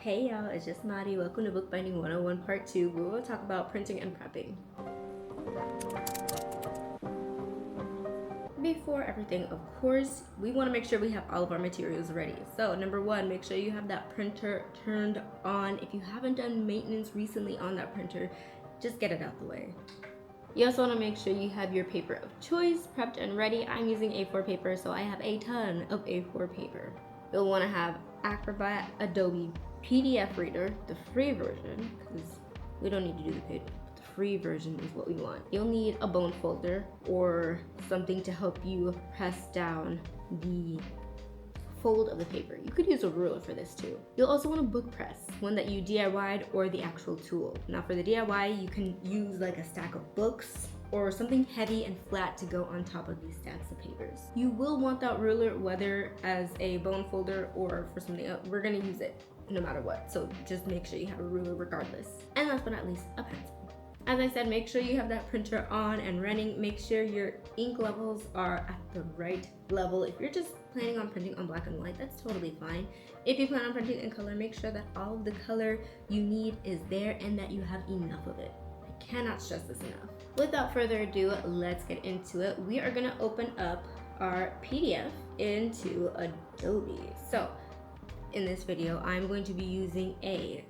Hey y'all, it's just Maddie. Welcome to Bookbinding 101 Part 2, where we'll talk about printing and prepping. Before everything, of course, we want to make sure we have all of our materials ready. So number one, make sure you have that printer turned on. If you haven't done maintenance recently on that printer, just get it out the way. You also want to make sure you have your paper of choice prepped and ready. I'm using A4 paper, so I have a ton of A4 paper. You'll want to have Acrobat, Adobe PDF reader, the free version, because we don't need to do the paid one. The free version is what we want. You'll need a bone folder or something to help you press down the fold of the paper. You could use a ruler for this too. You'll also want a book press, one that you DIY'd or the actual tool. Now for the DIY, you can use like a stack of books or something heavy and flat to go on top of these stacks of papers. You will want that ruler, whether as a bone folder or for something else. We're gonna use it no matter what, so just make sure you have a ruler regardless. And last but not least, a pencil. As I said, make sure you have that printer on and running. Make sure your ink levels are at the right level. If you're just planning on printing on black and white, that's totally fine. If you plan on printing in color, make sure that all of the color you need is there and that you have enough of it. I cannot stress this enough. Without further ado, let's get into it. We are gonna open up our PDF into Adobe. So in this video, I'm going to be using a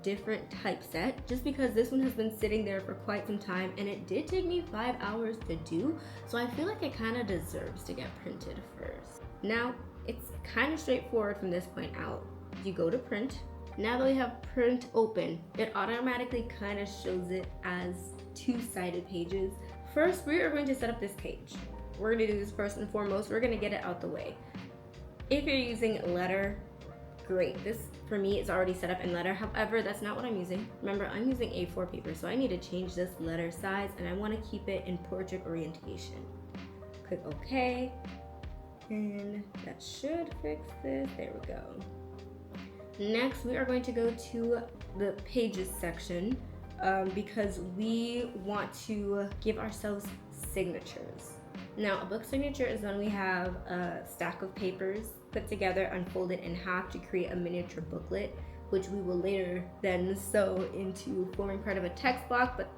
different typeset just because this one has been sitting there for quite some time and it did take me 5 hours to do, so I feel like it kind of deserves to get printed first. Now it's kind of straightforward from this point out. You go to print. Now that we have print open, it automatically kind of shows it as two-sided pages. First, we are going to set up this page. We're going to do this first and foremost. We're going to get it out the way. If you're using letter, great. This for me is already set up in letter. However, that's not what I'm using. Remember, I'm using A4 paper, so I need to change this letter size and I want to keep it in portrait orientation. Click OK, and that should fix this. There we go. Next, we are going to go to the pages section because we want to give ourselves signatures. Now, a book signature is when we have a stack of papers put together, unfolded in half to create a miniature booklet, which we will later then sew into forming part of a text block, but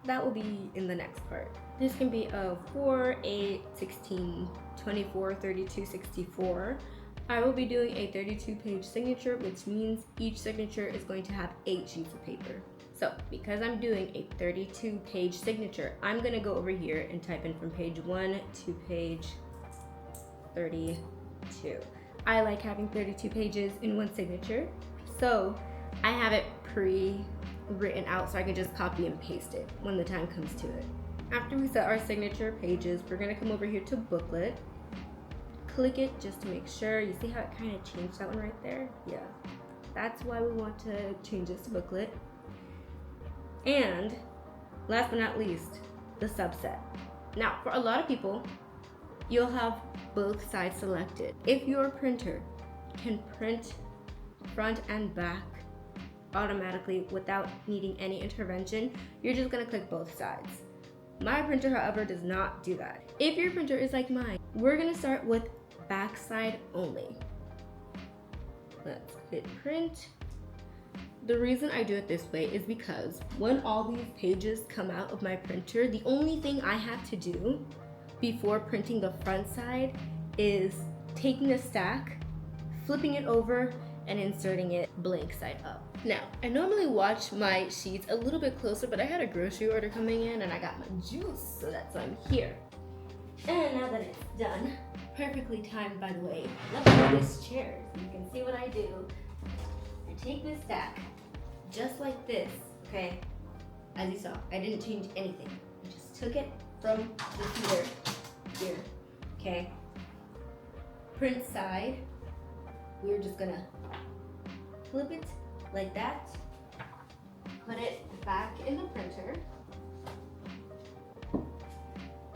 that will be in the next part. This can be of 4, 8, 16, 24, 32, 64. I will be doing a 32-page signature, which means each signature is going to have 8 sheets of paper. So because I'm doing a 32-page signature, I'm gonna go over here and type in from page 1 to page 32. I like having 32 pages in one signature, so I have it pre-written out so I can just copy and paste it when the time comes to it. After we set our signature pages, we're gonna come over here to booklet, click it just to make sure. You see how it kind of changed that one right there? Yeah, that's why we want to change this to booklet. And last but not least, the subset. Now, for a lot of people, you'll have both sides selected. If your printer can print front and back automatically without needing any intervention, you're just gonna click both sides. My printer, however, does not do that. If your printer is like mine, we're gonna start with backside only. Let's hit print. The reason I do it this way is because when all these pages come out of my printer, the only thing I have to do before printing the front side is taking a stack, flipping it over, and inserting it blank side up. Now, I normally watch my sheets a little bit closer, but I had a grocery order coming in and I got my juice, so that's why I'm here. And now that it's done, perfectly timed by the way, let me move this chair so you can see what I do. I take this stack, just like this, okay? As you saw, I didn't change anything. I just took it from the heater here, okay? Print side, we're just gonna flip it like that, put it back in the printer,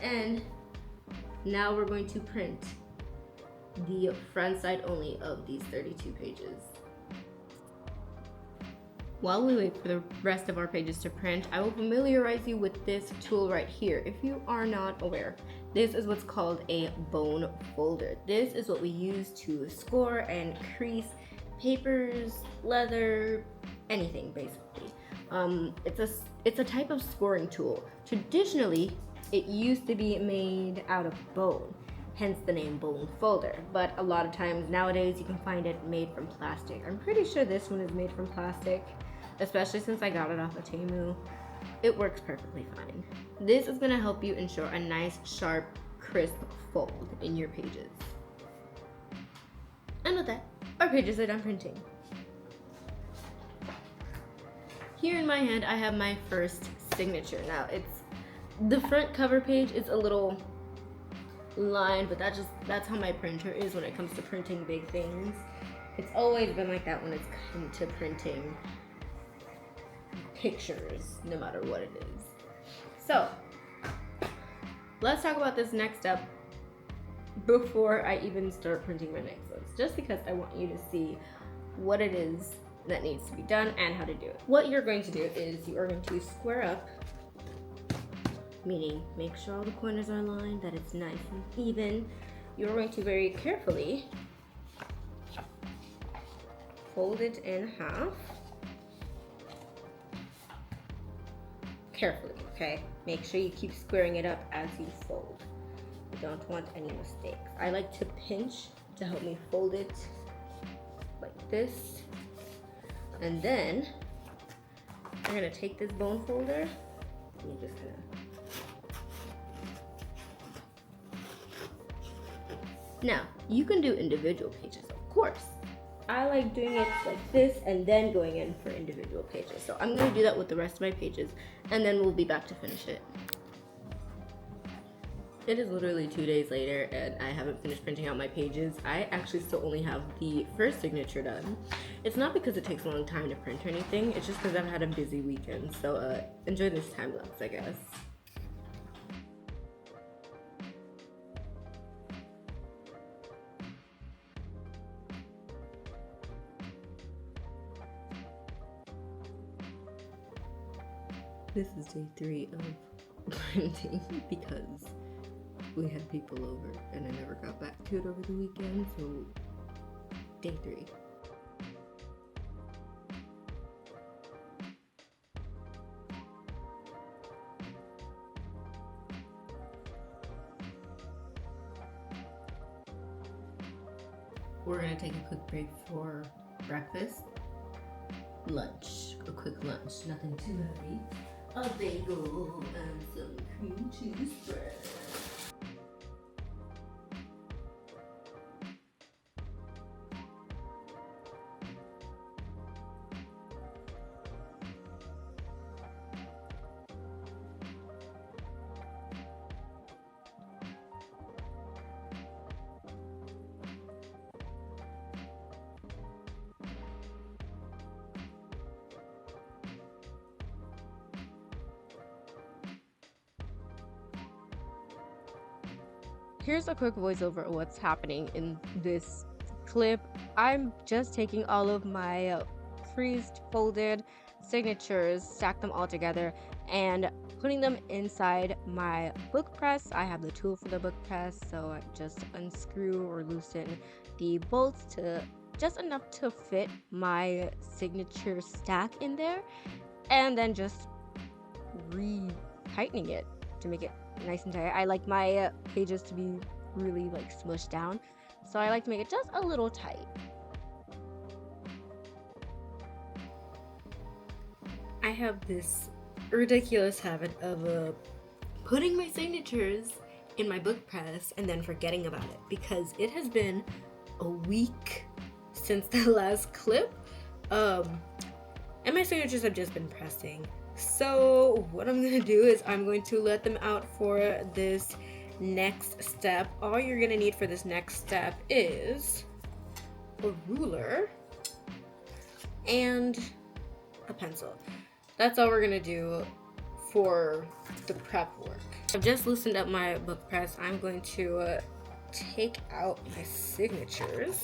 and now we're going to print the front side only of these 32 pages. While we wait for the rest of our pages to print, I will familiarize you with this tool right here. If you are not aware, this is what's called a bone folder. This is what we use to score and crease papers, leather, anything basically. It's a type of scoring tool. Traditionally, it used to be made out of bone, hence the name bone folder. But a lot of times nowadays you can find it made from plastic. I'm pretty sure this one is made from plastic, especially since I got it off of Temu. It works perfectly fine. This is gonna help you ensure a nice, sharp, crisp fold in your pages. And with that, our pages are done printing. Here in my hand, I have my first signature. Now, the front cover page is a little lined, but that's how my printer is when it comes to printing big things. It's always been like that when it's come to printing pictures, no matter what it is. So, let's talk about this next step before I even start printing my next ones, just because I want you to see what it is that needs to be done and how to do it. What you're going to do is you are going to square up, meaning make sure all the corners are aligned, that it's nice and even. You're going to very carefully fold it in half. Carefully, okay? Make sure you keep squaring it up as you fold. You don't want any mistakes. I like to pinch to help me fold it like this. And then I'm gonna take this bone folder and you're just gonna. Now, you can do individual pages, of course. I like doing it like this and then going in for individual pages. So I'm gonna do that with the rest of my pages and then we'll be back to finish it. It is literally 2 days later and I haven't finished printing out my pages. I actually still only have the first signature done. It's not because it takes a long time to print or anything, it's just because I've had a busy weekend. So enjoy this time lapse, I guess. This is day 3 of printing because we had people over and I never got back to it over the weekend, so day 3. We're gonna take a quick break for breakfast, lunch, a quick lunch, nothing too heavy. A bagel and some cream cheese spread. Here's a quick voiceover of what's happening in this clip. I'm just taking all of my creased, folded signatures, stack them all together, and putting them inside my book press. I have the tool for the book press, so I just unscrew or loosen the bolts to just enough to fit my signature stack in there, and then just re-tightening it to make it nice and tight. I like my pages to be really like smushed down, so I like to make it just a little tight. I have this ridiculous habit of putting my signatures in my book press and then forgetting about it because it has been a week since the last clip, and my signatures have just been pressing. So what I'm gonna do is I'm going to let them out for this next step. All you're gonna need for this next step is a ruler and a pencil. That's all we're gonna do for the prep work. I've just loosened up my book press. I'm going to take out my signatures.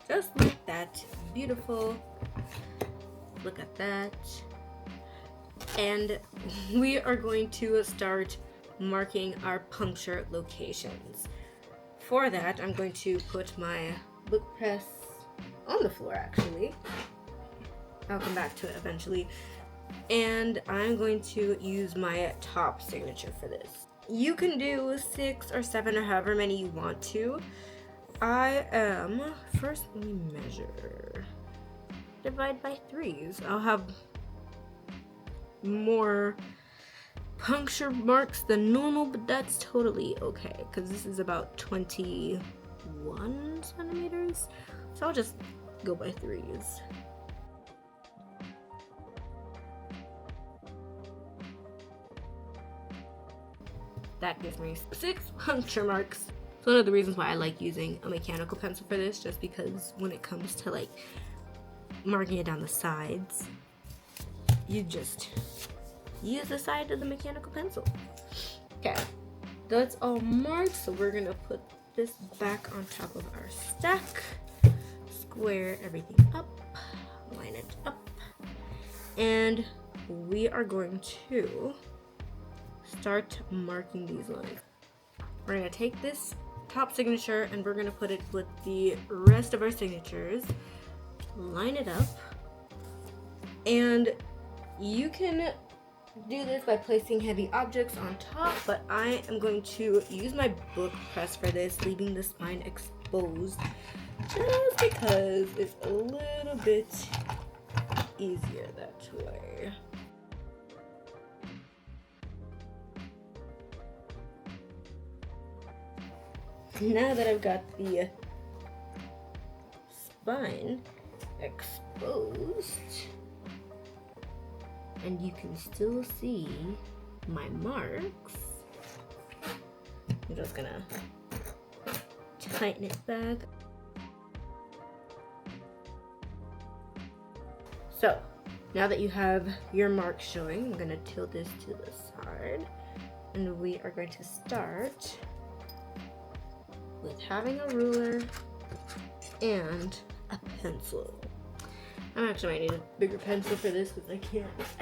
Just like that. Beautiful. Look at that. And we are going to start marking our puncture locations. For that, I'm going to put my book press on the floor actually. I'll come back to it eventually. And I'm going to use my top signature for this. You can do 6 or 7 or however many you want to. First let me measure. Divide by 3s. I'll have more puncture marks than normal, but that's totally okay because this is about 21 centimeters. So I'll just go by 3s. That gives me 6 puncture marks. It's one of the reasons why I like using a mechanical pencil for this, just because when it comes to like marking it down the sides, you just use the side of the mechanical pencil. Okay, that's all marked, so we're gonna put this back on top of our stack, square everything up, line it up, and we are going to start marking these lines. We're gonna take this top signature and we're gonna put it with the rest of our signatures, line it up, and you can do this by placing heavy objects on top, but I am going to use my book press for this, leaving the spine exposed just because it's a little bit easier that way. Now that I've got the spine exposed, and you can still see my marks, I'm just gonna tighten it back. So now that you have your mark showing, I'm gonna tilt this to the side, and we are going to start with having a ruler and a pencil. I actually might need a bigger pencil for this because I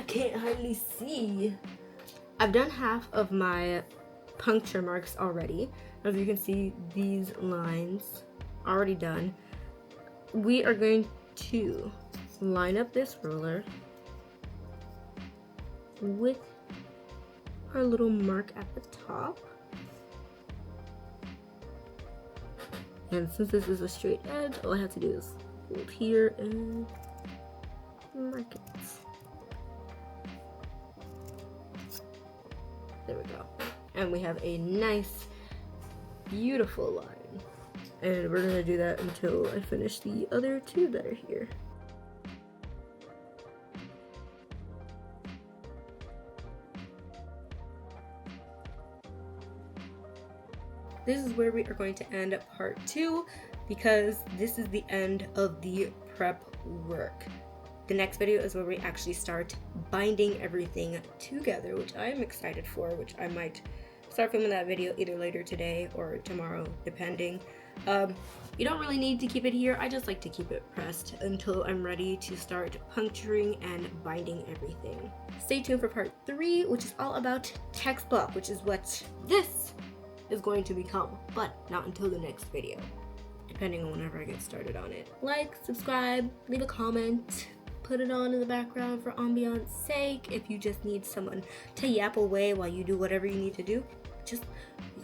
can't hardly see. I've done half of my puncture marks already. As you can see, these lines already done. We are going to line up this ruler with our little mark at the top. And since this is a straight edge, all I have to do is hold here and mark it. There we go. And we have a nice, beautiful line. And we're gonna do that until I finish the other 2 that are here. This is where we are going to end part 2 because this is the end of the prep work. The next video is where we actually start binding everything together, which I am excited for, which I might start filming that video either later today or tomorrow, depending. You don't really need to keep it here. I just like to keep it pressed until I'm ready to start puncturing and binding everything. Stay tuned for part 3, which is all about text block, which is what this is going to become, but not until the next video, depending on whenever I get started on it. Like, subscribe, leave a comment, put it on in the background for ambiance sake. If you just need someone to yap away while you do whatever you need to do, you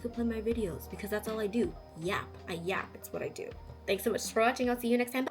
could play my videos because that's all I do. Yap. I yap. It's what I do. Thanks so much for watching. I'll see you next time.